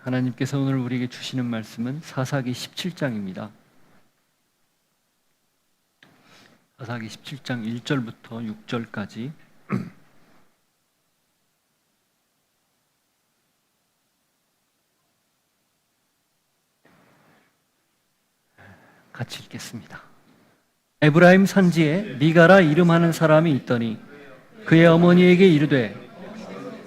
하나님께서 오늘 우리에게 주시는 말씀은 사사기 17장입니다. 사사기 17장 1절부터 6절까지 같이 읽겠습니다. 에브라임 산지에 미가라 이름하는 사람이 있더니 그의 어머니에게 이르되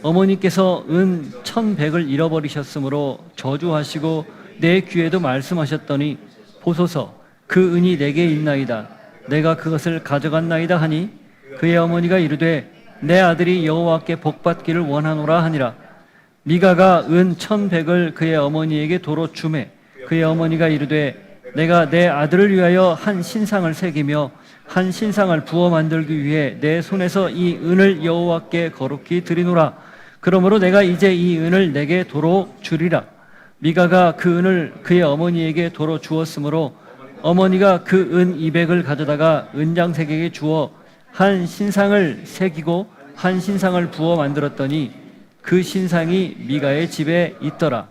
어머니께서 은 1,100을 잃어버리셨으므로 저주하시고 내 귀에도 말씀하셨더니 보소서 그 은이 내게 있나이다. 내가 그것을 가져갔나이다 하니 그의 어머니가 이르되 내 아들이 여호와께 복받기를 원하노라 하니라. 미가가 은 1,100을 그의 어머니에게 도로 주매 그의 어머니가 이르되 내가 내 아들을 위하여 한 신상을 새기며 한 신상을 부어 만들기 위해 내 손에서 이 은을 여호와께 거룩히 드리노라. 그러므로 내가 이제 이 은을 내게 도로 주리라. 미가가 그 은을 그의 어머니에게 도로 주었으므로 어머니가 그 은 200을 가져다가 은장색에게 주어 한 신상을 새기고 한 신상을 부어 만들었더니 그 신상이 미가의 집에 있더라.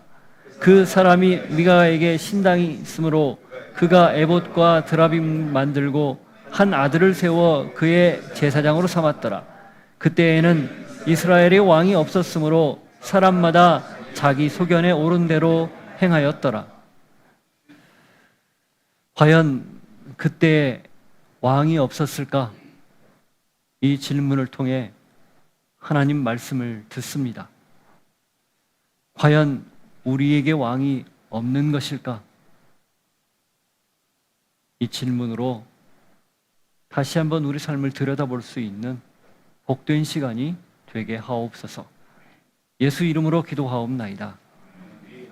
그 사람이 미가에게 신당이 있으므로 그가 에봇과 드라빔 만들고 한 아들을 세워 그의 제사장으로 삼았더라. 그때에는 이스라엘의 왕이 없었으므로 사람마다 자기 소견에 옳은 대로 행하였더라. 과연 그때 왕이 없었을까? 이 질문을 통해 하나님 말씀을 듣습니다. 과연 우리에게 왕이 없는 것일까? 이 질문으로 다시 한번 우리 삶을 들여다볼 수 있는 복된 시간이 되게 하옵소서. 예수 이름으로 기도하옵나이다.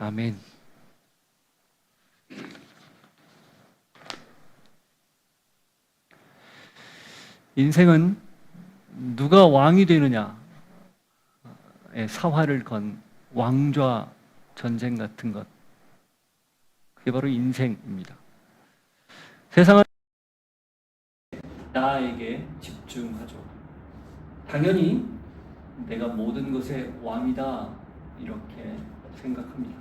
아멘. 인생은 누가 왕이 되느냐의 사활을 건 왕좌 전쟁 같은 것, 그게 바로 인생입니다. 세상은 나에게 집중하죠. 당연히 내가 모든 것의 왕이다 이렇게 생각합니다.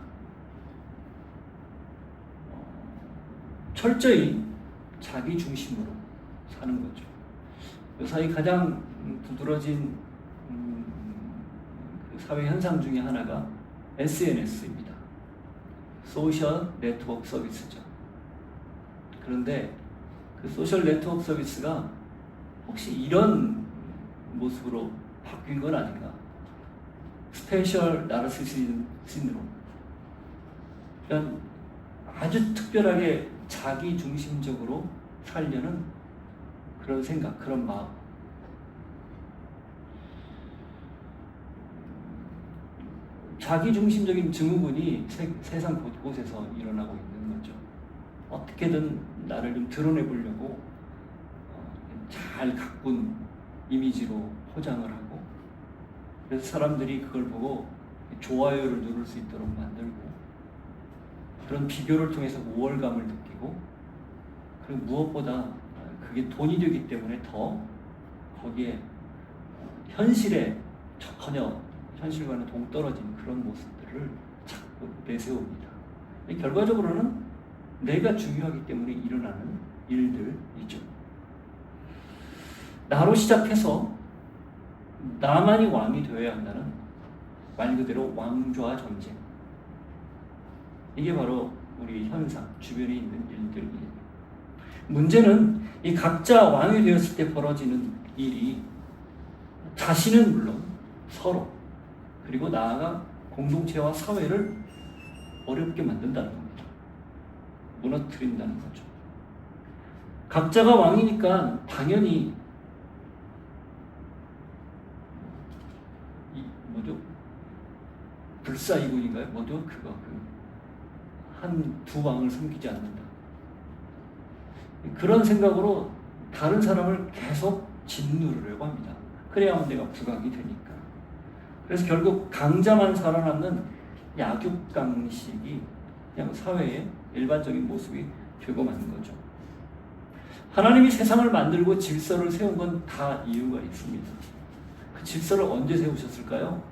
철저히 자기 중심으로 사는 거죠. 요사이 가장 두드러진 사회 현상 중에 하나가 SNS입니다. 소셜 네트워크 서비스죠. 그런데 그 소셜 네트워크 서비스가 혹시 이런 모습으로 바뀐 건 아닌가? 스페셜 나르시시즘 신드롬. 그러니까 아주 특별하게 자기 중심적으로 살려는 그런 생각, 그런 마음. 자기 중심적인 증후군이 세상 곳곳에서 일어나고 있는 거죠. 어떻게든 나를 좀 드러내 보려고 잘 가꾼 이미지로 포장을 하고, 그래서 사람들이 그걸 보고 좋아요를 누를 수 있도록 만들고, 그런 비교를 통해서 우월감을 느끼고, 그리고 무엇보다 그게 돈이 되기 때문에 더 거기에 현실에 전혀 현실과는 동떨어진 그런 모습들을 자꾸 내세웁니다. 결과적으로는 내가 중요하기 때문에 일어나는 일들이죠. 나로 시작해서 나만이 왕이 되어야 한다는 말 그대로 왕좌 전쟁. 이게 바로 우리 현상, 주변에 있는 일들이에요. 문제는 이 각자 왕이 되었을 때 벌어지는 일이 자신은 물론 서로 그리고 나아가 공동체와 사회를 어렵게 만든다는 겁니다. 무너뜨린다는 거죠. 각자가 왕이니까 당연히 불사이군인가요? 뭐죠? 두 왕을 섬기지 않는다. 그런 생각으로 다른 사람을 계속 짓누르려고 합니다. 그래야만 내가 부각이 되니까. 그래서 결국 강자만 살아남는 약육강식이 그냥 사회의 일반적인 모습이 되고 마는 거죠. 하나님이 세상을 만들고 질서를 세운 건 다 이유가 있습니다. 그 질서를 언제 세우셨을까요?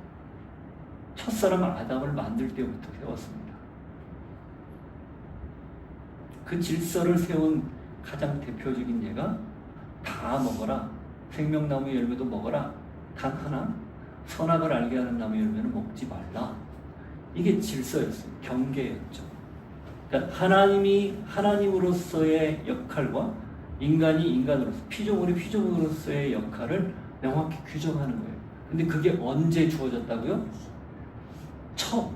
첫사람 아담을 만들 때부터 세웠습니다. 그 질서를 세운 가장 대표적인 예가 다 먹어라, 생명나무 열매도 먹어라, 단 하나 선악을 알게 하는 나무 열매는 먹지 말라. 이게 질서였어요. 경계였죠. 그러니까 하나님이 하나님으로서의 역할과 인간이 인간으로서, 피조물이 피조물로서의 역할을 명확히 규정하는 거예요. 근데 그게 언제 주어졌다고요? 처음.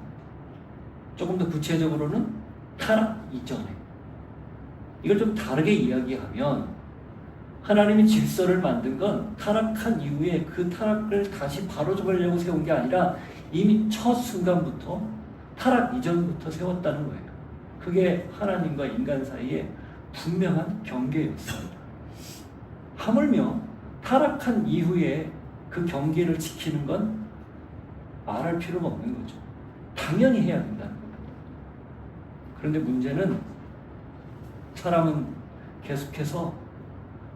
조금 더 구체적으로는 타락 이전에. 이걸 좀 다르게 이야기하면 하나님이 질서를 만든 건 타락한 이후에 그 타락을 다시 바로잡으려고 세운 게 아니라 이미 첫 순간부터, 타락 이전부터 세웠다는 거예요. 그게 하나님과 인간 사이에 분명한 경계였습니다. 하물며 타락한 이후에 그 경계를 지키는 건 말할 필요가 없는 거죠. 당연히 해야 된다는 겁니다. 그런데 문제는 사람은 계속해서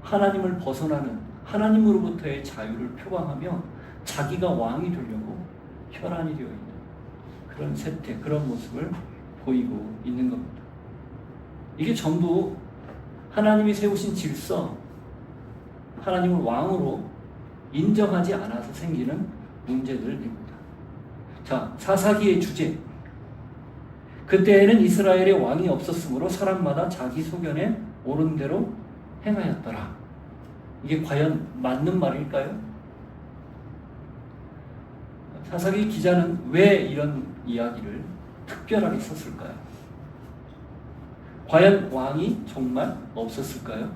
하나님을 벗어나는, 하나님으로부터의 자유를 표방하며 자기가 왕이 되려고 혈안이 되어 있는 그런 세태, 그런 모습을 보이고 있는 겁니다. 이게 전부 하나님이 세우신 질서, 하나님을 왕으로 인정하지 않아서 생기는 문제들입니다. 자, 사사기의 주제. 그때에는 이스라엘에 왕이 없었으므로 사람마다 자기 소견에 옳은 대로 행하였더라. 이게 과연 맞는 말일까요? 사사기 기자는 왜 이런 이야기를 특별하게 썼을까요? 과연 왕이 정말 없었을까요?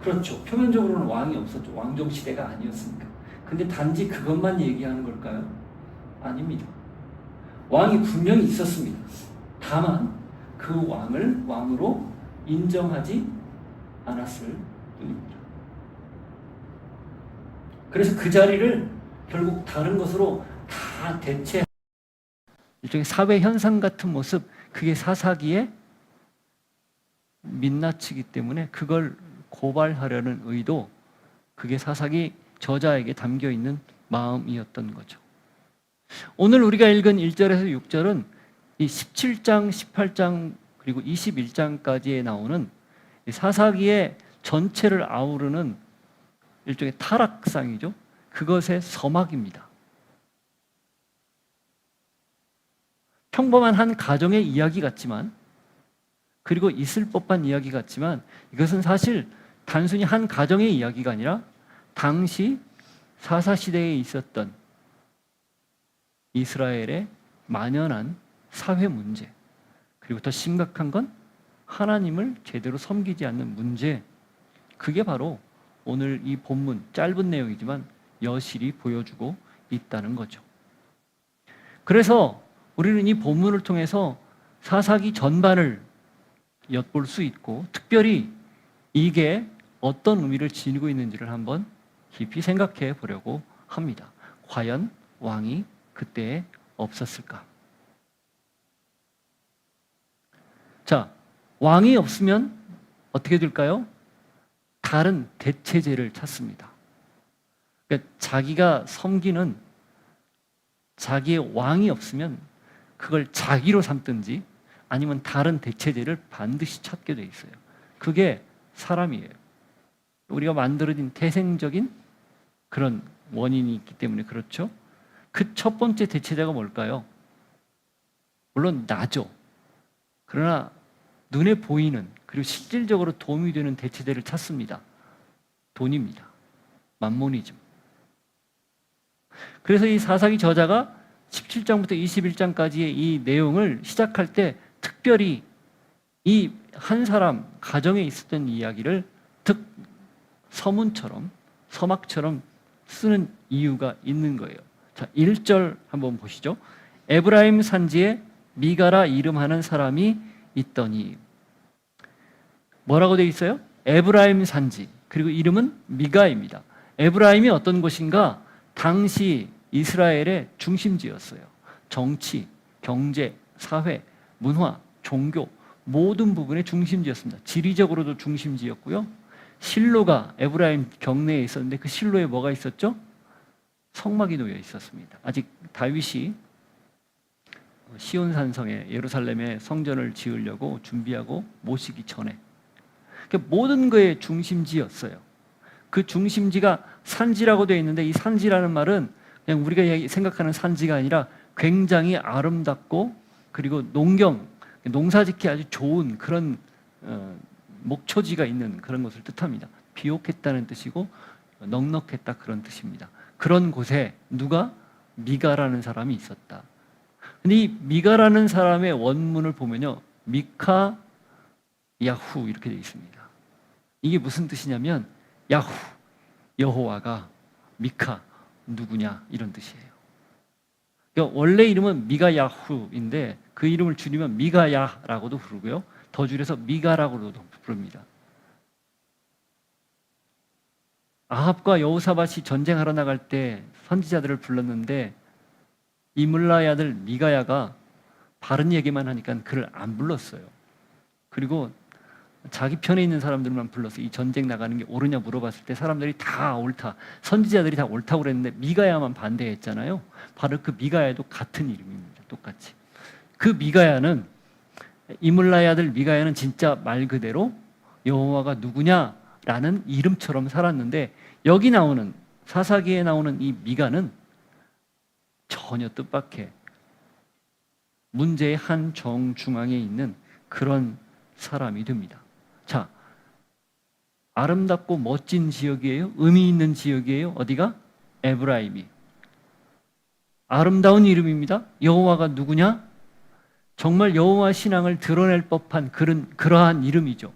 그렇죠. 표면적으로는 왕이 없었죠. 왕정 시대가 아니었으니까. 근데 단지 그것만 얘기하는 걸까요? 아닙니다. 왕이 분명히 있었습니다. 다만 그 왕을 왕으로 인정하지 않았을 뿐입니다. 그래서 그 자리를 결국 다른 것으로 다 대체, 일종의 사회 현상 같은 모습, 그게 사사기의 민낯이기 때문에 그걸 고발하려는 의도, 그게 사사기 저자에게 담겨 있는 마음이었던 거죠. 오늘 우리가 읽은 1절에서 6절은 이 17장, 18장 그리고 21장까지에 나오는 사사기의 전체를 아우르는 일종의 타락상이죠. 그것의 서막입니다. 평범한 한 가정의 이야기 같지만, 그리고 있을 법한 이야기 같지만, 이것은 사실 단순히 한 가정의 이야기가 아니라 당시 사사시대에 있었던 이스라엘의 만연한 사회 문제, 그리고 더 심각한 건 하나님을 제대로 섬기지 않는 문제, 그게 바로 오늘 이 본문, 짧은 내용이지만 여실히 보여주고 있다는 거죠. 그래서 우리는 이 본문을 통해서 사사기 전반을 엿볼 수 있고, 특별히 이게 어떤 의미를 지니고 있는지를 한번 깊이 생각해 보려고 합니다. 과연 왕이 그때에 없었을까? 자, 왕이 없으면 어떻게 될까요? 다른 대체제를 찾습니다. 그러니까 자기가 섬기는 자기의 왕이 없으면 그걸 자기로 삼든지 아니면 다른 대체제를 반드시 찾게 돼 있어요. 그게 사람이에요. 우리가 만들어진 태생적인 그런 원인이 있기 때문에 그렇죠. 그 첫 번째 대체제가 뭘까요? 물론 나죠. 그러나 눈에 보이는, 그리고 실질적으로 도움이 되는 대체제를 찾습니다. 돈입니다. 만모니즘. 그래서 이 사사기 저자가 17장부터 21장까지의 이 내용을 시작할 때 특별히 이 한 사람 가정에 있었던 이야기를 서문처럼, 서막처럼 쓰는 이유가 있는 거예요. 자, 1절 한번 보시죠. 에브라임 산지에 미가라 이름하는 사람이 있더니. 뭐라고 되어 있어요? 에브라임 산지, 그리고 이름은 미가입니다. 에브라임이 어떤 곳인가? 당시 이스라엘의 중심지였어요. 정치, 경제, 사회, 문화, 종교 모든 부분의 중심지였습니다. 지리적으로도 중심지였고요. 실로가 에브라임 경내에 있었는데 그 실로에 뭐가 있었죠? 성막이 놓여 있었습니다. 아직 다윗이 시온 산성에 예루살렘에 성전을 지으려고 준비하고 모시기 전에 모든 것의 중심지였어요. 그 중심지가 산지라고 되어 있는데 이 산지라는 말은 그냥 우리가 생각하는 산지가 아니라 굉장히 아름답고 그리고 농사짓기 아주 좋은 그런 목초지가 있는 그런 것을 뜻합니다. 비옥했다는 뜻이고 넉넉했다 그런 뜻입니다. 그런 곳에 누가? 미가라는 사람이 있었다. 근데 이 미가라는 사람의 원문을 보면요, 미카 야후 이렇게 되어 있습니다. 이게 무슨 뜻이냐면 야후, 여호와가, 미카, 누구냐 이런 뜻이에요. 그러니까 원래 이름은 미가야후인데 그 이름을 줄이면 미가야라고도 부르고요, 더 줄여서 미가라고도 부릅니다. 아합과 여호사밧이 전쟁하러 나갈 때 선지자들을 불렀는데 이물라의 아들 미가야가 바른 얘기만 하니까 그를 안 불렀어요. 그리고 자기 편에 있는 사람들만 불러서 이 전쟁 나가는 게 옳으냐 물어봤을 때 사람들이 다 옳다, 선지자들이 다 옳다고 그랬는데 미가야만 반대했잖아요. 바로 그 미가야도 같은 이름입니다. 똑같이. 그 미가야는, 이물라의 아들 미가야는 진짜 말 그대로 여호와가 누구냐라는 이름처럼 살았는데, 여기 나오는 사사기에 나오는 이 미가는 전혀 뜻밖의 문제의 한 정중앙에 있는 그런 사람이 됩니다. 자, 아름답고 멋진 지역이에요? 의미 있는 지역이에요? 어디가? 에브라임이. 아름다운 이름입니다. 여호와가 누구냐? 정말 여호와 신앙을 드러낼 법한 그러한 이름이죠.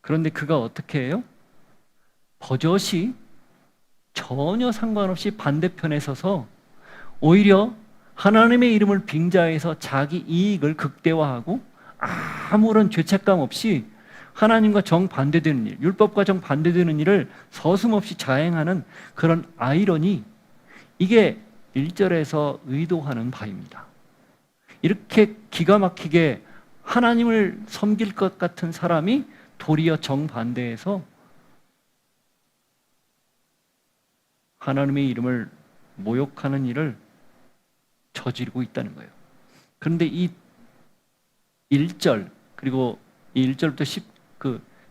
그런데 그가 어떻게 해요? 버젓이 전혀 상관없이 반대편에 서서 오히려 하나님의 이름을 빙자해서 자기 이익을 극대화하고 아무런 죄책감 없이 하나님과 정반대되는 일, 율법과 정반대되는 일을 서슴없이 자행하는 그런 아이러니, 이게 1절에서 의도하는 바입니다. 이렇게 기가 막히게 하나님을 섬길 것 같은 사람이 도리어 정반대해서 하나님의 이름을 모욕하는 일을 저지르고 있다는 거예요. 그런데 이 1절 그리고 이 1절부터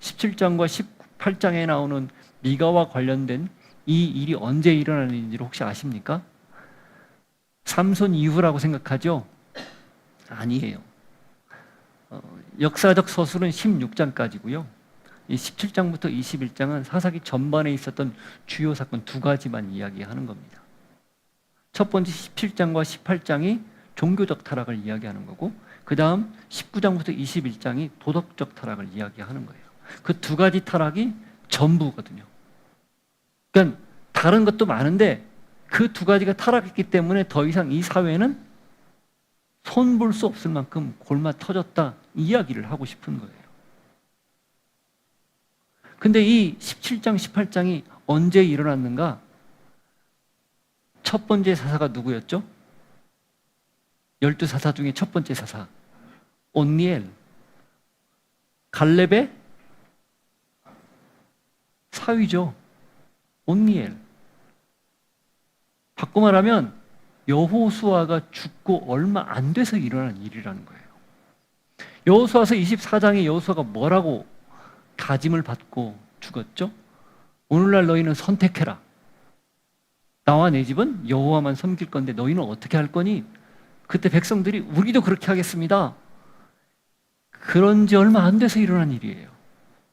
17장과 18장에 나오는 미가와 관련된 이 일이 언제 일어나는지를 혹시 아십니까? 삼손 이후라고 생각하죠? 아니에요. 역사적 서술은 16장까지고요. 이 17장부터 21장은 사사기 전반에 있었던 주요 사건 2가지만 이야기하는 겁니다. 첫 번째 17장과 18장이 종교적 타락을 이야기하는 거고, 그 다음 19장부터 21장이 도덕적 타락을 이야기하는 거예요. 그 2가지 타락이 전부거든요. 그러니까 다른 것도 많은데 그 2가지가 타락했기 때문에 더 이상 이 사회는 손볼 수 없을 만큼 골마 터졌다, 이야기를 하고 싶은 거예요. 근데 이 17장, 18장이 언제 일어났는가? 첫 번째 사사가 누구였죠? 12사사 중에 첫 번째 사사 온니엘, 갈렙의 사위죠. 온니엘. 바꿔 말하면 여호수아가 죽고 얼마 안 돼서 일어난 일이라는 거예요. 여호수아서 24장에 여호수아가 뭐라고 다짐을 받고 죽었죠? 오늘날 너희는 선택해라. 나와 내 집은 여호와만 섬길 건데 너희는 어떻게 할 거니? 그때 백성들이 우리도 그렇게 하겠습니다. 그런 지 얼마 안 돼서 일어난 일이에요.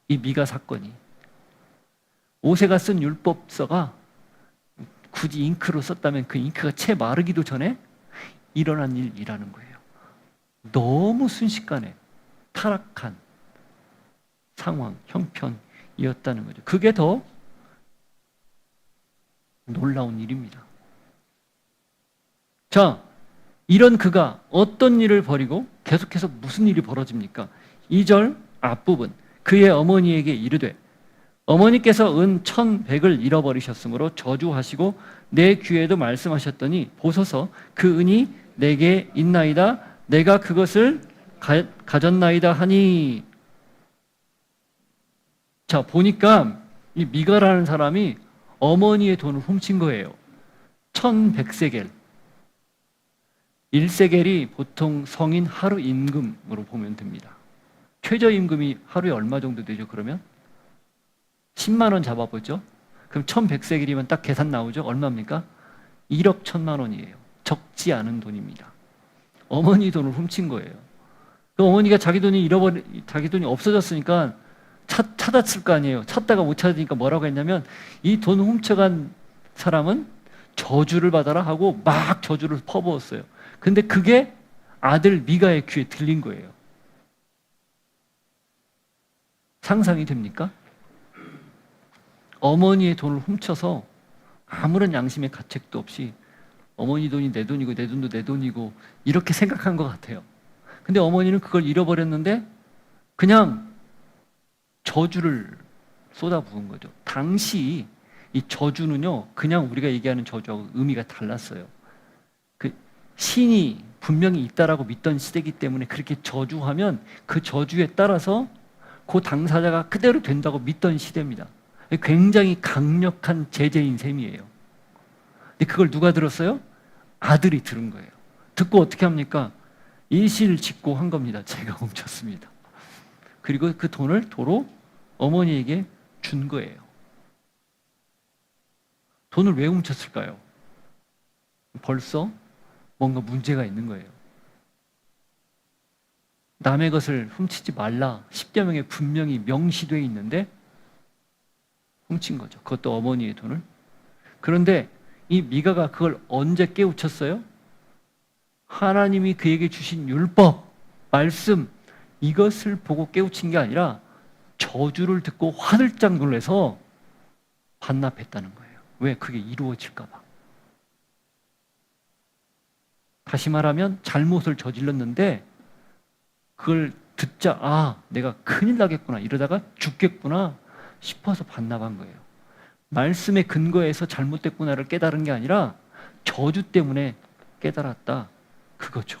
이 미가 사건이. 모세가 쓴 율법서가 굳이 잉크로 썼다면 그 잉크가 채 마르기도 전에 일어난 일이라는 거예요. 너무 순식간에 타락한 상황, 형편이었다는 거죠. 그게 더 놀라운 일입니다. 자, 이런 그가 어떤 일을 벌이고 계속해서 무슨 일이 벌어집니까? 2절 앞부분, 그의 어머니에게 이르되 어머니께서 은 1,100을 잃어버리셨으므로 저주하시고 내 귀에도 말씀하셨더니 보소서 그 은이 내게 있나이다. 내가 그것을 가졌나이다 하니. 자, 보니까 이 미가라는 사람이 어머니의 돈을 훔친 거예요. 1,100세겔. 1세겔이 보통 성인 하루 임금으로 보면 됩니다. 최저임금이 하루에 얼마 정도 되죠? 그러면 10만 원 잡아보죠. 그럼 1100세겔이면 딱 계산 나오죠? 얼마입니까? 1억 1천만 원이에요. 적지 않은 돈입니다. 어머니 돈을 훔친 거예요. 그 어머니가 자기 돈이 없어졌으니까 찾았을 거 아니에요. 찾다가 못 찾으니까 뭐라고 했냐면, 이 돈 훔쳐간 사람은 저주를 받아라 하고 막 저주를 퍼부었어요. 근데 그게 아들 미가의 귀에 들린 거예요. 상상이 됩니까? 어머니의 돈을 훔쳐서 아무런 양심의 가책도 없이 어머니 돈이 내 돈이고 내 돈도 내 돈이고 이렇게 생각한 것 같아요. 근데 어머니는 그걸 잃어버렸는데 그냥 저주를 쏟아부은 거죠. 당시 이 저주는요, 그냥 우리가 얘기하는 저주하고 의미가 달랐어요. 그 신이 분명히 있다라고 믿던 시대이기 때문에 그렇게 저주하면 그 저주에 따라서 그 당사자가 그대로 된다고 믿던 시대입니다. 굉장히 강력한 제재인 셈이에요. 근데 그걸 누가 들었어요? 아들이 들은 거예요. 듣고 어떻게 합니까? 일실직고한 겁니다. 제가 훔쳤습니다. 그리고 그 돈을 도로 어머니에게 준 거예요. 돈을 왜 훔쳤을까요? 벌써 뭔가 문제가 있는 거예요. 남의 것을 훔치지 말라 10계명에 분명히 명시되어 있는데 훔친 거죠. 그것도 어머니의 돈을. 그런데 이 미가가 그걸 언제 깨우쳤어요? 하나님이 그에게 주신 율법, 말씀, 이것을 보고 깨우친 게 아니라 저주를 듣고 화들짝 놀라서 반납했다는 거예요. 왜? 그게 이루어질까 봐. 다시 말하면 잘못을 저질렀는데 그걸 듣자, 아, 내가 큰일 나겠구나, 이러다가 죽겠구나 싶어서 반납한 거예요. 말씀의 근거에서 잘못됐구나를 깨달은 게 아니라 저주 때문에 깨달았다, 그거죠.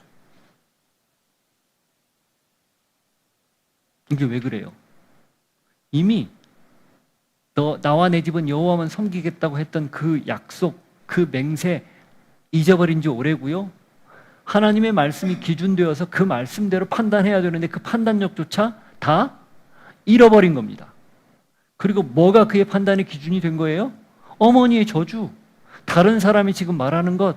이게 왜 그래요? 이미 나와 내 집은 여호와만 섬기겠다고 했던 그 약속, 그 맹세 잊어버린 지 오래고요. 하나님의 말씀이 기준되어서 그 말씀대로 판단해야 되는데 그 판단력조차 다 잃어버린 겁니다. 그리고 뭐가 그의 판단의 기준이 된 거예요? 어머니의 저주. 다른 사람이 지금 말하는 것,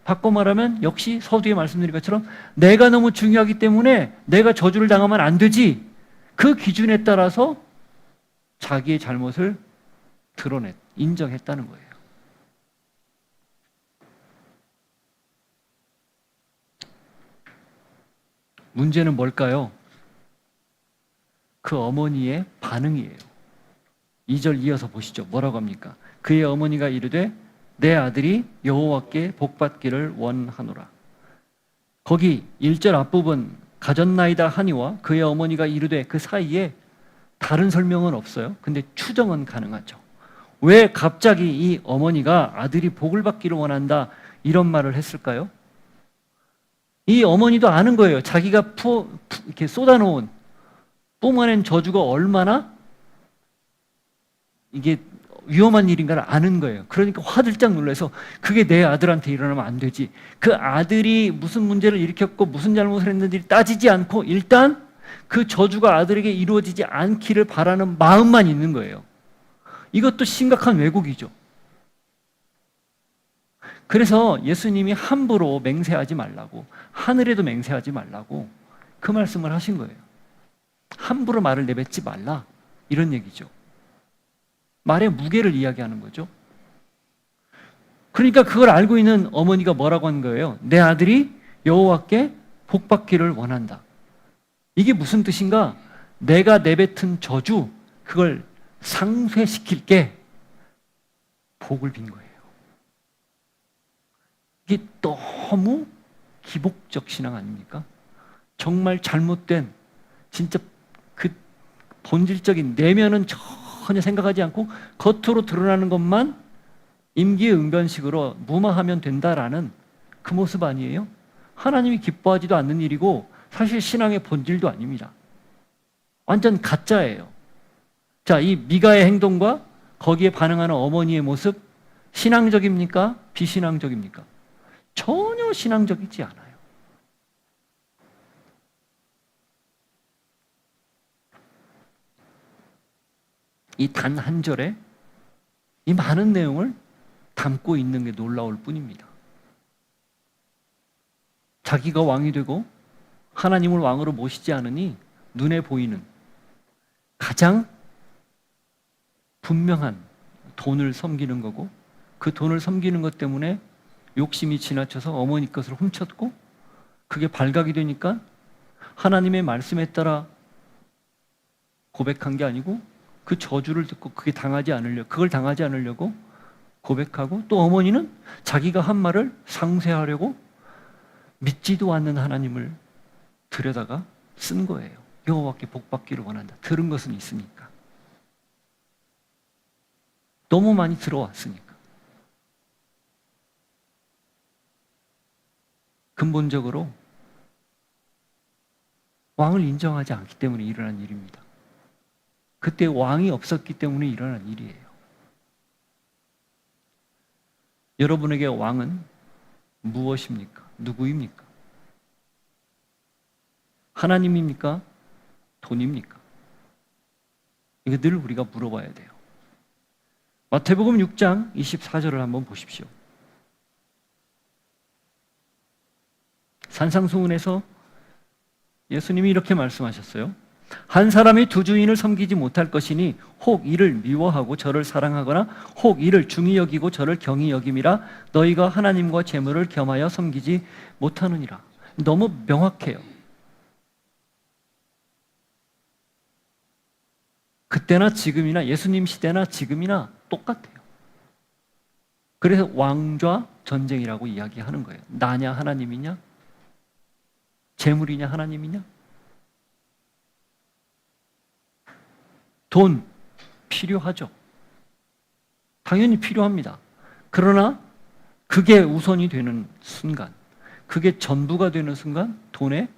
바꿔 말하면 역시 서두에 말씀드린 것처럼 내가 너무 중요하기 때문에 내가 저주를 당하면 안 되지. 그 기준에 따라서 자기의 잘못을 인정했다는 거예요. 문제는 뭘까요? 그 어머니의 반응이에요. 2절 이어서 보시죠. 뭐라고 합니까? 그의 어머니가 이르되 내 아들이 여호와께 복받기를 원하노라. 거기 1절 앞부분 가졌나이다 하니와 그의 어머니가 이르되, 그 사이에 다른 설명은 없어요. 근데 추정은 가능하죠. 왜 갑자기 이 어머니가 아들이 복을 받기를 원한다 이런 말을 했을까요? 이 어머니도 아는 거예요. 자기가 이렇게 쏟아놓은, 뿜어낸 저주가 얼마나 이게 위험한 일인가를 아는 거예요. 그러니까 화들짝 놀라서 그게 내 아들한테 일어나면 안 되지. 그 아들이 무슨 문제를 일으켰고 무슨 잘못을 했는지 따지지 않고 일단 그 저주가 아들에게 이루어지지 않기를 바라는 마음만 있는 거예요. 이것도 심각한 왜곡이죠. 그래서 예수님이 함부로 맹세하지 말라고, 하늘에도 맹세하지 말라고 그 말씀을 하신 거예요. 함부로 말을 내뱉지 말라, 이런 얘기죠. 말의 무게를 이야기하는 거죠. 그러니까 그걸 알고 있는 어머니가 뭐라고 한 거예요? 내 아들이 여호와께 복받기를 원한다. 이게 무슨 뜻인가? 내가 내뱉은 저주, 그걸 상쇄시킬게, 복을 빈 거예요. 이게 너무 기복적 신앙 아닙니까? 정말 잘못된, 진짜 그 본질적인 내면은 전혀 생각하지 않고 겉으로 드러나는 것만 임기응변식으로 무마하면 된다라는 그 모습 아니에요? 하나님이 기뻐하지도 않는 일이고 사실 신앙의 본질도 아닙니다. 완전 가짜예요. 자, 이 미가의 행동과 거기에 반응하는 어머니의 모습, 신앙적입니까? 비신앙적입니까? 전혀 신앙적이지 않아요. 이 단 한 절에 이 많은 내용을 담고 있는 게 놀라울 뿐입니다. 자기가 왕이 되고 하나님을 왕으로 모시지 않으니 눈에 보이는 가장 분명한 돈을 섬기는 거고, 그 돈을 섬기는 것 때문에 욕심이 지나쳐서 어머니 것을 훔쳤고, 그게 발각이 되니까 하나님의 말씀에 따라 고백한 게 아니고 그 저주를 듣고 그걸 당하지 않으려고 고백하고, 또 어머니는 자기가 한 말을 상쇄하려고 믿지도 않는 하나님을 들여다가 쓴 거예요. 여호와께 복받기를 원한다. 들은 것은 있으니까. 너무 많이 들어왔으니까. 근본적으로 왕을 인정하지 않기 때문에 일어난 일입니다. 그때 왕이 없었기 때문에 일어난 일이에요. 여러분에게 왕은 무엇입니까? 누구입니까? 하나님입니까? 돈입니까? 이거 늘 우리가 물어봐야 돼요. 마태복음 6장 24절을 한번 보십시오. 산상수훈에서 예수님이 이렇게 말씀하셨어요. 한 사람이 두 주인을 섬기지 못할 것이니 혹 이를 미워하고 저를 사랑하거나 혹 이를 중히 여기고 저를 경히 여김이라. 너희가 하나님과 재물을 겸하여 섬기지 못하느니라. 너무 명확해요. 그때나 지금이나 예수님 시대나 지금이나 똑같아요. 그래서 왕좌 전쟁이라고 이야기하는 거예요. 나냐 하나님이냐? 재물이냐 하나님이냐? 돈 필요하죠. 당연히 필요합니다. 그러나 그게 우선이 되는 순간, 그게 전부가 되는 순간 돈의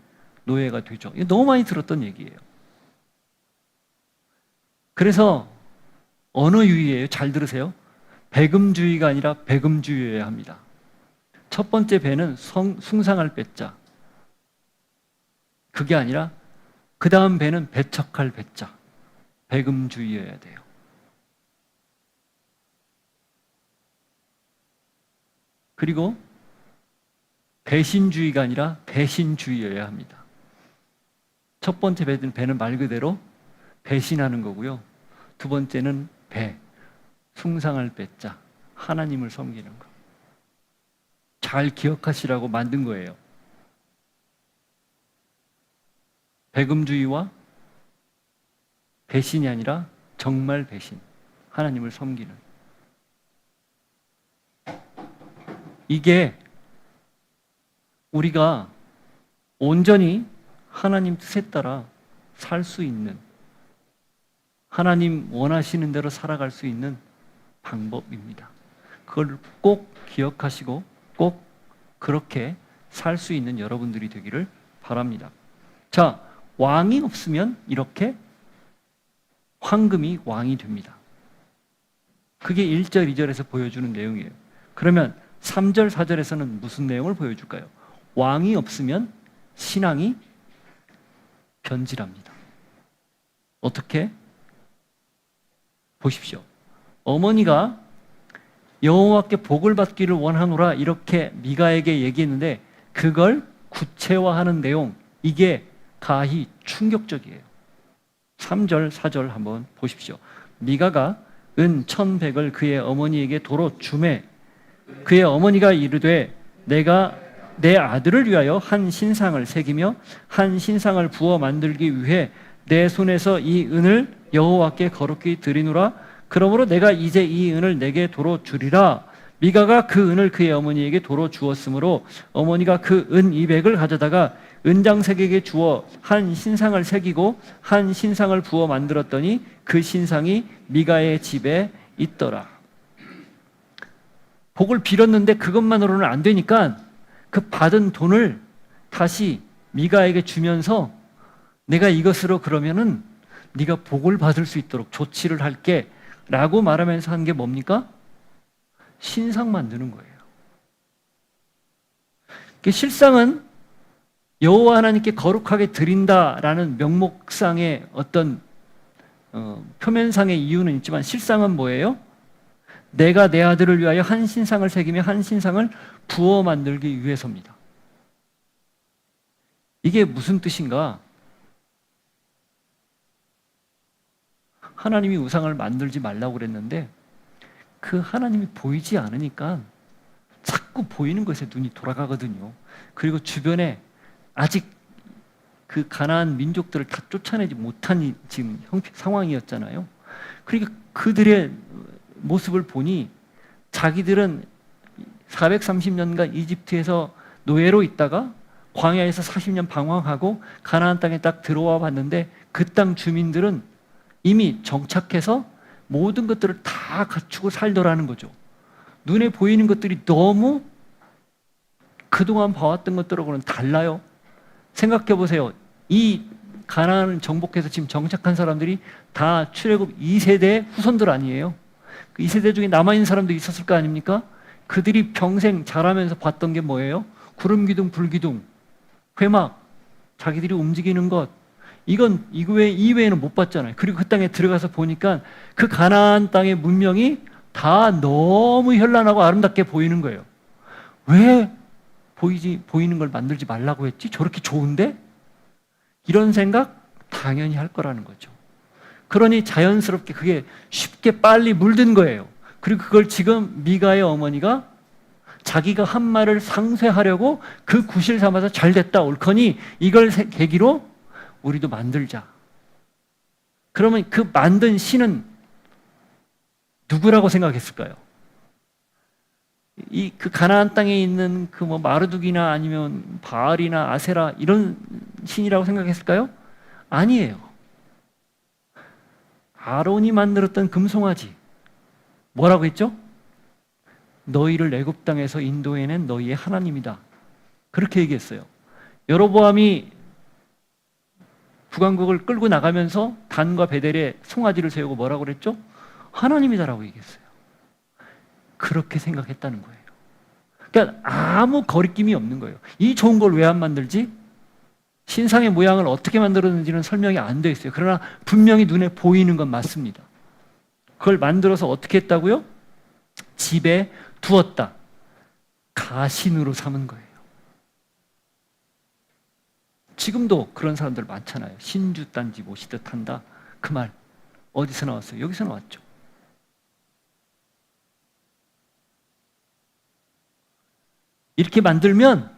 노예가 되죠. 이거 너무 많이 들었던 얘기예요. 그래서 언어유희예요. 잘 들으세요. 배금주의가 아니라 배금주의여야 합니다. 첫 번째 배는 숭상할 배자. 그게 아니라 그 다음 배는 배척할 배자. 배금주의여야 돼요. 그리고 배신주의가 아니라 배신주의여야 합니다. 첫 번째 배는 말 그대로 배신하는 거고요. 두 번째는 숭상할 배자, 하나님을 섬기는 거. 잘 기억하시라고 만든 거예요. 배금주의와 배신이 아니라 정말 배신, 하나님을 섬기는. 이게 우리가 온전히 하나님 뜻에 따라 살 수 있는, 하나님 원하시는 대로 살아갈 수 있는 방법입니다. 그걸 꼭 기억하시고 꼭 그렇게 살 수 있는 여러분들이 되기를 바랍니다. 자, 왕이 없으면 이렇게 황금이 왕이 됩니다. 그게 1절, 2절에서 보여주는 내용이에요. 그러면 3절, 4절에서는 무슨 내용을 보여줄까요? 왕이 없으면 신앙이 변질합니다. 어떻게? 보십시오. 어머니가 여호와께 복을 받기를 원하노라 이렇게 미가에게 얘기했는데 그걸 구체화하는 내용, 이게 가히 충격적이에요. 3절, 4절 한번 보십시오. 미가가 은 1,100을 그의 어머니에게 도로 주매 그의 어머니가 이르되 내가 내 아들을 위하여 한 신상을 새기며 한 신상을 부어 만들기 위해 내 손에서 이 은을 여호와께 거룩히 드리노라. 그러므로 내가 이제 이 은을 내게 도로 주리라. 미가가 그 은을 그의 어머니에게 도로 주었으므로 어머니가 그 은 200을 가져다가 은장색에게 주어 한 신상을 새기고 한 신상을 부어 만들었더니 그 신상이 미가의 집에 있더라. 복을 빌었는데 그것만으로는 안 되니까 그 받은 돈을 다시 미가에게 주면서 내가 이것으로 그러면은 네가 복을 받을 수 있도록 조치를 할게 라고 말하면서 한 게 뭡니까? 신상 만드는 거예요. 실상은 여호와 하나님께 거룩하게 드린다라는 명목상의 어떤 표면상의 이유는 있지만 실상은 뭐예요? 내가 내 아들을 위하여 한 신상을 새기며 한 신상을 부어 만들기 위해서입니다. 이게 무슨 뜻인가? 하나님이 우상을 만들지 말라고 그랬는데 그 하나님이 보이지 않으니까 자꾸 보이는 것에 눈이 돌아가거든요. 그리고 주변에 아직 그 가나안 민족들을 다 쫓아내지 못한 지금 상황이었잖아요. 그러니까 그들의 모습을 보니 자기들은 430년간 이집트에서 노예로 있다가 광야에서 40년 방황하고 가나안 땅에 딱 들어와 봤는데 그 땅 주민들은 이미 정착해서 모든 것들을 다 갖추고 살더라는 거죠. 눈에 보이는 것들이 너무 그동안 봐왔던 것들하고는 달라요. 생각해 보세요. 이 가나안을 정복해서 지금 정착한 사람들이 다 출애굽 2세대 후손들 아니에요? 그 2세대 중에 남아있는 사람도 있었을 거 아닙니까? 그들이 평생 자라면서 봤던 게 뭐예요? 구름 기둥, 불 기둥, 회막, 자기들이 움직이는 것, 이건 이외에는 못 봤잖아요. 그리고 그 땅에 들어가서 보니까 그 가나안 땅의 문명이 다 너무 현란하고 아름답게 보이는 거예요. 왜 보이는 걸 만들지 말라고 했지? 저렇게 좋은데? 이런 생각 당연히 할 거라는 거죠. 그러니 자연스럽게 그게 쉽게 빨리 물든 거예요. 그리고 그걸 지금 미가의 어머니가 자기가 한 말을 상쇄하려고 그 구실 삼아서 잘 됐다 옳거니 이걸 계기로 우리도 만들자. 그러면 그 만든 신은 누구라고 생각했을까요? 그 가나안 땅에 있는 그 뭐 마르둑이나 아니면 바알이나 아세라 이런 신이라고 생각했을까요? 아니에요. 아론이 만들었던 금송아지. 뭐라고 했죠? 너희를 애굽 땅에서 인도해낸 너희의 하나님이다. 그렇게 얘기했어요. 여로보암이 북왕국을 끌고 나가면서 단과 베델에 송아지를 세우고 뭐라고 그랬죠? 하나님이다라고 얘기했어요. 그렇게 생각했다는 거예요. 그러니까 아무 거리낌이 없는 거예요. 이 좋은 걸 왜 안 만들지? 신상의 모양을 어떻게 만들었는지는 설명이 안 돼 있어요. 그러나 분명히 눈에 보이는 건 맞습니다. 그걸 만들어서 어떻게 했다고요? 집에 두었다. 가신으로 삼은 거예요. 지금도 그런 사람들 많잖아요. 신주 딴지 모시듯 한다. 그 말 어디서 나왔어요? 여기서 나왔죠. 이렇게 만들면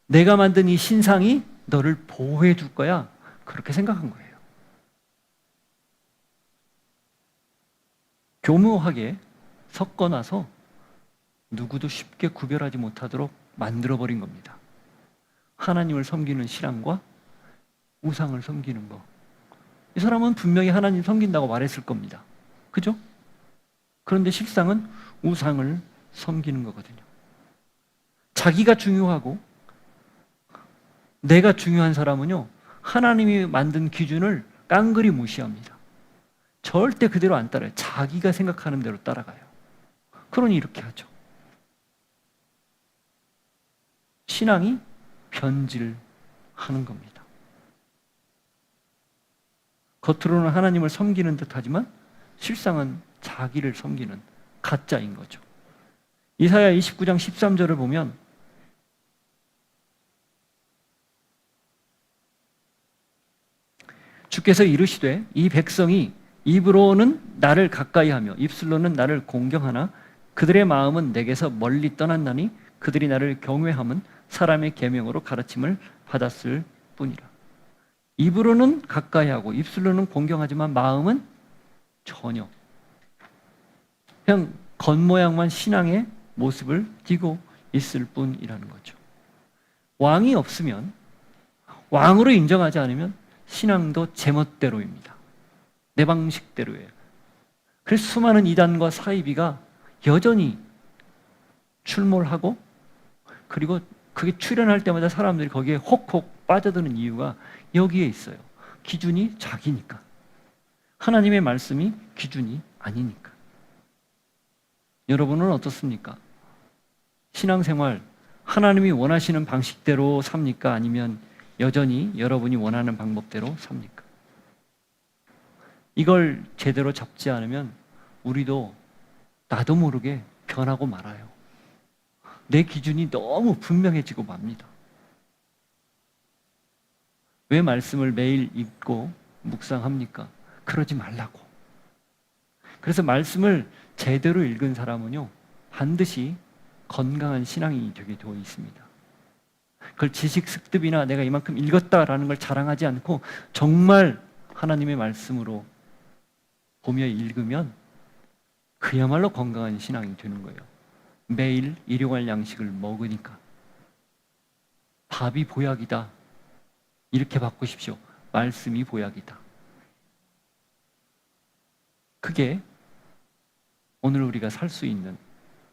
내가 만든 이 신상이 너를 보호해 줄 거야. 그렇게 생각한 거예요. 교묘하게 섞어놔서 누구도 쉽게 구별하지 못하도록 만들어버린 겁니다. 하나님을 섬기는 신앙과 우상을 섬기는 거. 이 사람은 분명히 하나님 섬긴다고 말했을 겁니다. 그죠? 그런데 실상은 우상을 섬기는 거거든요. 자기가 중요하고 내가 중요한 사람은요, 하나님이 만든 기준을 깡그리 무시합니다. 절대 그대로 안 따라요. 자기가 생각하는 대로 따라가요. 그러니 이렇게 하죠. 신앙이 변질하는 겁니다. 겉으로는 하나님을 섬기는 듯 하지만 실상은 자기를 섬기는 가짜인 거죠. 이사야 29장 13절을 보면 주께서 이르시되 이 백성이 입으로는 나를 가까이하며 입술로는 나를 공경하나 그들의 마음은 내게서 멀리 떠났나니 그들이 나를 경외함은 사람의 계명으로 가르침을 받았을 뿐이라. 입으로는 가까이하고 입술로는 공경하지만 마음은 전혀 그냥 겉모양만 신앙의 모습을 띠고 있을 뿐이라는 거죠. 왕이 없으면, 왕으로 인정하지 않으면 신앙도 제멋대로입니다. 내 방식대로예요. 그래서 수많은 이단과 사이비가 여전히 출몰하고, 그리고 그게 출현할 때마다 사람들이 거기에 혹혹 빠져드는 이유가 여기에 있어요. 기준이 자기니까. 하나님의 말씀이 기준이 아니니까. 여러분은 어떻습니까? 신앙생활 하나님이 원하시는 방식대로 삽니까? 아니면 여전히 여러분이 원하는 방법대로 삽니까? 이걸 제대로 잡지 않으면 우리도 나도 모르게 변하고 말아요. 내 기준이 너무 분명해지고 맙니다. 왜 말씀을 매일 읽고 묵상합니까? 그러지 말라고. 그래서 말씀을 제대로 읽은 사람은요, 반드시 건강한 신앙이 되게 되어 있습니다. 그걸 지식 습득이나 내가 이만큼 읽었다라는 걸 자랑하지 않고 정말 하나님의 말씀으로 보며 읽으면 그야말로 건강한 신앙이 되는 거예요. 매일 일용할 양식을 먹으니까. 밥이 보약이다, 이렇게 바꾸십시오. 말씀이 보약이다. 그게 오늘 우리가 살 수 있는,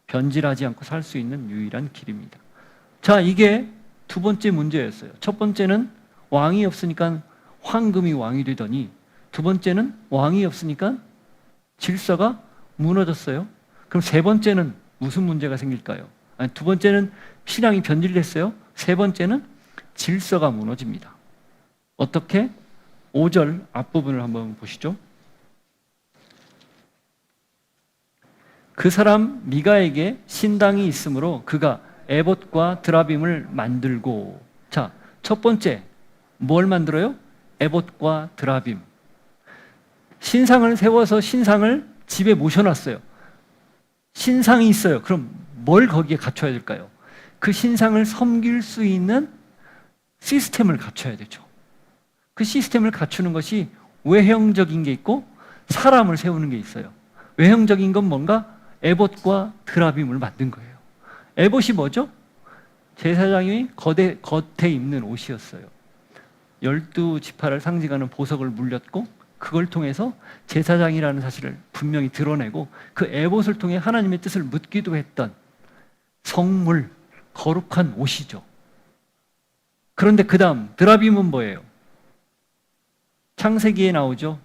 변질하지 않고 살 수 있는 유일한 길입니다. 자, 이게 두 번째 문제였어요. 첫 번째는 왕이 없으니까 황금이 왕이 되더니, 두 번째는 왕이 없으니까 질서가 무너졌어요. 그럼 세 번째는 무슨 문제가 생길까요? 아니, 두 번째는 신앙이 변질됐어요. 세 번째는 질서가 무너집니다. 어떻게? 5절 앞부분을 한번 보시죠. 그 사람 미가에게 신당이 있으므로 그가 에봇과 드라빔을 만들고. 자, 첫 번째 뭘 만들어요? 에봇과 드라빔. 신상을 세워서 신상을 집에 모셔놨어요. 신상이 있어요. 그럼 뭘 거기에 갖춰야 될까요? 그 신상을 섬길 수 있는 시스템을 갖춰야 되죠. 그 시스템을 갖추는 것이 외형적인 게 있고 사람을 세우는 게 있어요. 외형적인 건 뭔가? 에봇과 드라빔을 만든 거예요. 에봇이 뭐죠? 제사장이 겉에 입는 옷이었어요. 12지파를 상징하는 보석을 물렸고 그걸 통해서 제사장이라는 사실을 분명히 드러내고 그 에봇을 통해 하나님의 뜻을 묻기도 했던 성물, 거룩한 옷이죠. 그런데 그 다음 드라빔은 뭐예요? 창세기에 나오죠.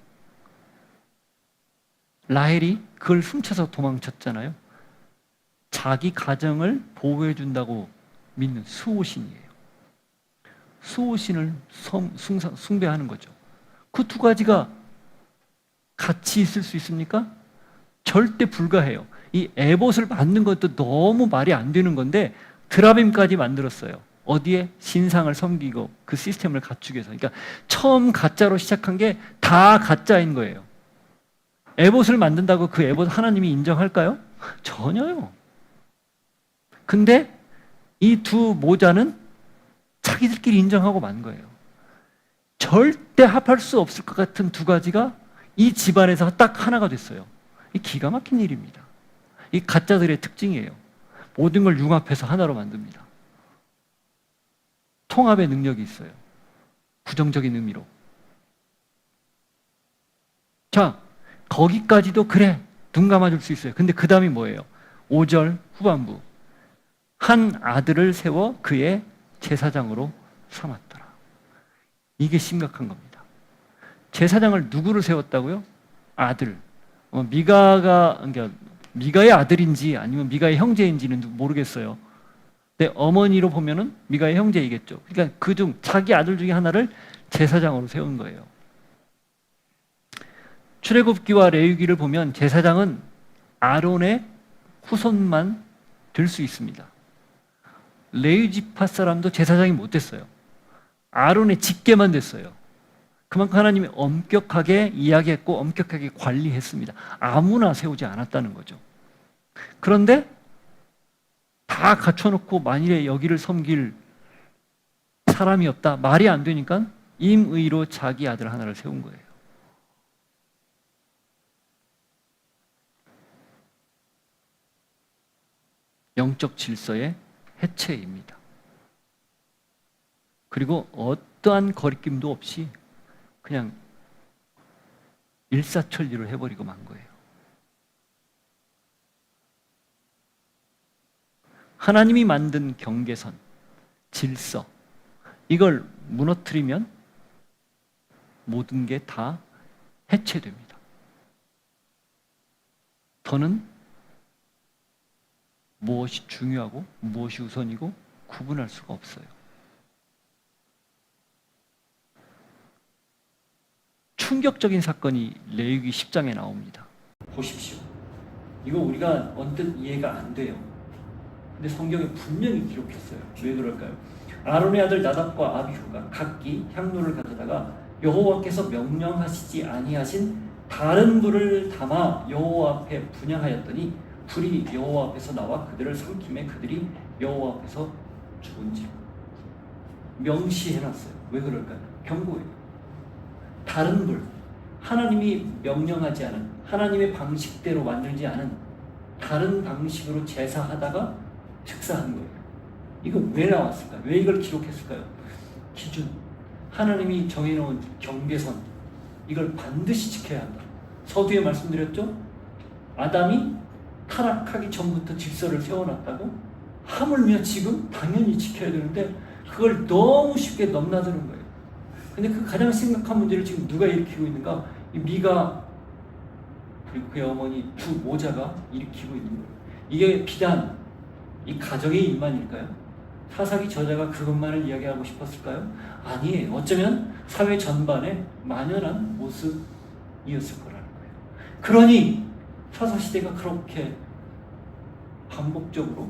라헬이 그걸 훔쳐서 도망쳤잖아요. 자기 가정을 보호해 준다고 믿는 수호신이에요. 수호신을 숭배하는 거죠. 그 두 가지가 같이 있을 수 있습니까? 절대 불가해요. 이 에봇을 만든 것도 너무 말이 안 되는 건데 드라빔까지 만들었어요. 어디에? 신상을 섬기고 그 시스템을 갖추기 위해서. 그러니까 처음 가짜로 시작한 게 다 가짜인 거예요. 에봇을 만든다고 그 에봇 하나님이 인정할까요? 전혀요. 근데 이 두 모자는 자기들끼리 인정하고 만 거예요. 절대 합할 수 없을 것 같은 두 가지가 이 집안에서 딱 하나가 됐어요. 이 기가 막힌 일입니다. 이 가짜들의 특징이에요. 모든 걸 융합해서 하나로 만듭니다. 통합의 능력이 있어요. 부정적인 의미로. 자, 거기까지도 그래, 눈 감아줄 수 있어요. 근데 그 다음이 뭐예요? 5절 후반부. 한 아들을 세워 그의 제사장으로 삼았더라. 이게 심각한 겁니다. 제사장을 누구를 세웠다고요? 아들. 그러니까 미가의 아들인지 아니면 미가의 형제인지는 모르겠어요. 근데 어머니로 보면은 미가의 형제이겠죠. 그러니까 그중 자기 아들 중에 하나를 제사장으로 세운 거예요. 출애굽기와 레위기를 보면 제사장은 아론의 후손만 될 수 있습니다. 레위 지파 사람도 제사장이 못 됐어요. 아론의 직계만 됐어요. 그만큼 하나님이 엄격하게 이야기했고 엄격하게 관리했습니다. 아무나 세우지 않았다는 거죠. 그런데 다 갖춰놓고 만일에 여기를 섬길 사람이 없다, 말이 안 되니까 임의로 자기 아들 하나를 세운 거예요. 영적 질서의 해체입니다. 그리고 어떠한 거리낌도 없이 그냥 일사천리로 해버리고 만 거예요. 하나님이 만든 경계선, 질서, 이걸 무너뜨리면 모든 게 다 해체됩니다. 더는 무엇이 중요하고 무엇이 우선이고 구분할 수가 없어요. 충격적인 사건이 레위기 10장에 나옵니다. 보십시오. 이거 우리가 언뜻 이해가 안 돼요. 근데 성경에 분명히 기록했어요. 왜 그럴까요? 아론의 아들 나답과 아비후가 각기 향로를 가져다가 여호와께서 명령하시지 아니하신 다른 불을 담아 여호와 앞에 분향하였더니 불이 여호와 앞에서 나와 그들을 삼킴에 그들이 여호와 앞에서 죽은지. 명시해놨어요. 왜 그럴까요? 경고예요. 다른 불, 하나님이 명령하지 않은, 하나님의 방식대로 만들지 않은 다른 방식으로 제사하다가 즉사한 거예요. 이거 왜 나왔을까요? 왜 이걸 기록했을까요? 기준, 하나님이 정해놓은 경계선, 이걸 반드시 지켜야 한다. 서두에 말씀드렸죠? 아담이 타락하기 전부터 질서를 세워놨다고? 하물며 지금 당연히 지켜야 되는데 그걸 너무 쉽게 넘나드는 거예요. 근데 그 가장 심각한 문제를 지금 누가 일으키고 있는가? 이 미가 그리고 그의 어머니 두 모자가 일으키고 있는 거예요. 이게 비단 이 가정의 일만일까요? 사사기 저자가 그것만을 이야기하고 싶었을까요? 아니에요. 어쩌면 사회 전반에 만연한 모습이었을 거라는 거예요. 그러니 사사시대가 그렇게 반복적으로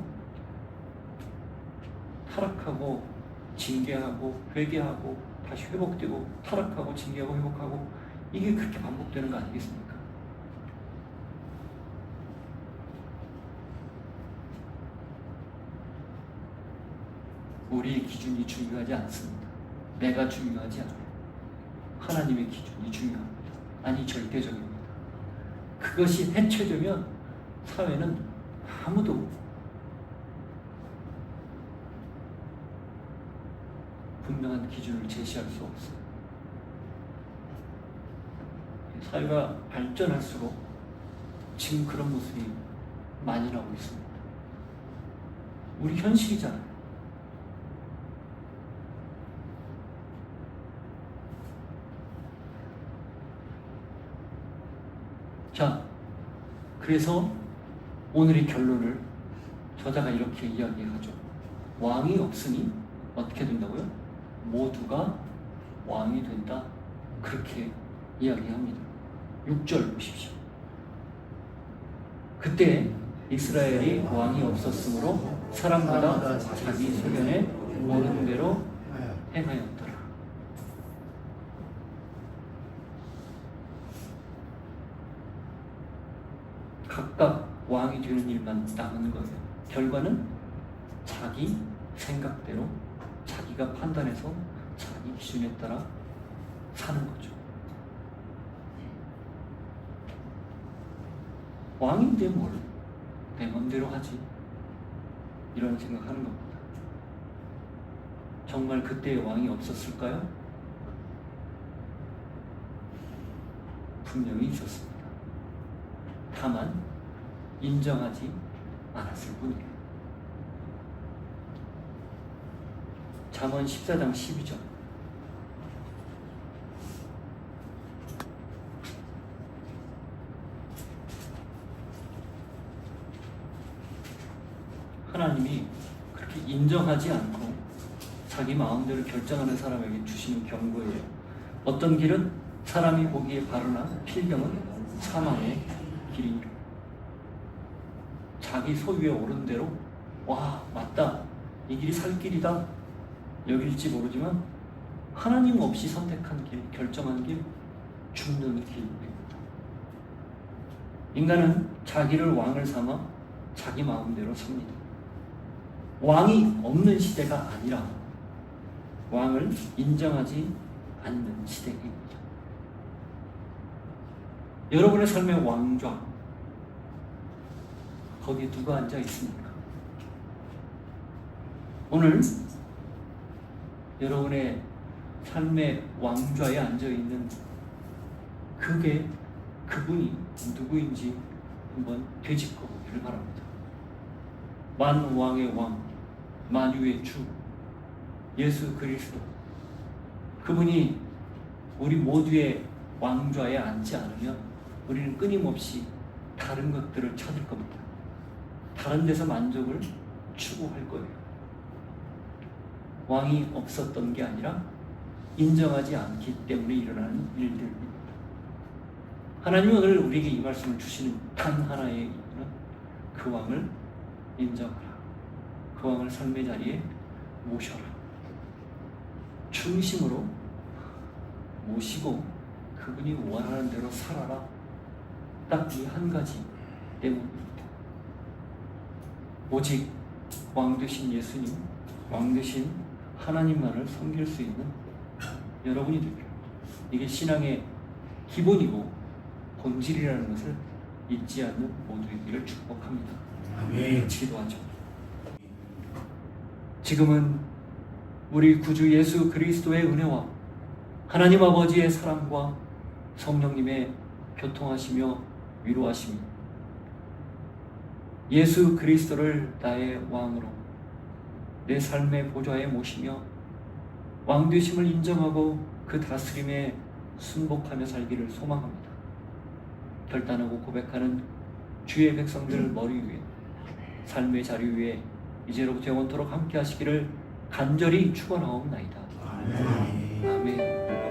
타락하고 징계하고 회개하고 다시 회복되고 타락하고 징계하고 회복하고 이게 그렇게 반복되는 거 아니겠습니까? 우리의 기준이 중요하지 않습니다. 내가 중요하지 않아요. 하나님의 기준이 중요합니다. 아니 절대적입니다. 그것이 해체되면 사회는 아무도 분명한 기준을 제시할 수 없어요. 사회가 발전할수록 지금 그런 모습이 많이 나오고 있습니다. 우리 현실이잖아요. 자, 그래서 오늘의 결론을 저자가 이렇게 이야기하죠. 왕이 없으니 어떻게 된다고요? 모두가 왕이 된다. 그렇게 이야기합니다. 6절 보십시오. 그때 이스라엘이 왕이 없었으므로 사람마다 자기 소견에 오른 대로 행하였더라. 각각 왕이 되는 일만 남은 거예요. 결과는 자기 생각대로 자기가 판단해서 자기 기준에 따라 사는 거죠. 왕인데 뭘 내 맘대로 하지? 이런 생각하는 겁니다. 정말 그때의 왕이 없었을까요? 분명히 있었습니다. 다만 인정하지 않았을 뿐이에요. 잠언 14장 12절. 하나님이 그렇게 인정하지 않고 자기 마음대로 결정하는 사람에게 주시는 경고예요. 어떤 길은 사람이 보기에 바르나 필경은 사망의 길이니라. 자기 소유에 오른 대로 와 맞다 이 길이 살 길이다 여길지 모르지만 하나님 없이 선택한 길, 결정한 길, 죽는 길입니다. 인간은 자기를 왕을 삼아 자기 마음대로 삽니다. 왕이 없는 시대가 아니라 왕을 인정하지 않는 시대입니다. 여러분의 삶의 왕좌, 거기에 누가 앉아 있습니까? 오늘 여러분의 삶의 왕좌에 앉아 있는 그분이 누구인지 한번 되짚어 보기를 바랍니다. 만왕의 왕, 만유의 주, 예수 그리스도. 그분이 우리 모두의 왕좌에 앉지 않으면 우리는 끊임없이 다른 것들을 찾을 겁니다. 다른 데서 만족을 추구할 거예요. 왕이 없었던 게 아니라 인정하지 않기 때문에 일어나는 일들입니다. 하나님은 오늘 우리에게 이 말씀을 주시는 단 하나의 이유는 그 왕을 인정하라. 그 왕을 삶의 자리에 모셔라. 중심으로 모시고 그분이 원하는 대로 살아라. 딱 이 한 가지 때문입니다. 오직 왕 되신 예수님, 왕 되신 하나님만을 섬길 수 있는 여러분이 되길, 이게 신앙의 기본이고 본질이라는 것을 잊지 않는 모두이기를 축복합니다. 아멘. 기도하죠. 지금은 우리 구주 예수 그리스도의 은혜와 하나님 아버지의 사랑과 성령님의 교통하시며 위로하심이 예수 그리스도를 나의 왕으로 내 삶의 보좌에 모시며 왕되심을 인정하고 그 다스림에 순복하며 살기를 소망합니다. 결단하고 고백하는 주의 백성들 머리 위에, 삶의 자리 위에 이제로부터 영원토록 함께 하시기를 간절히 축원하옵나이다. 아멘. 아멘.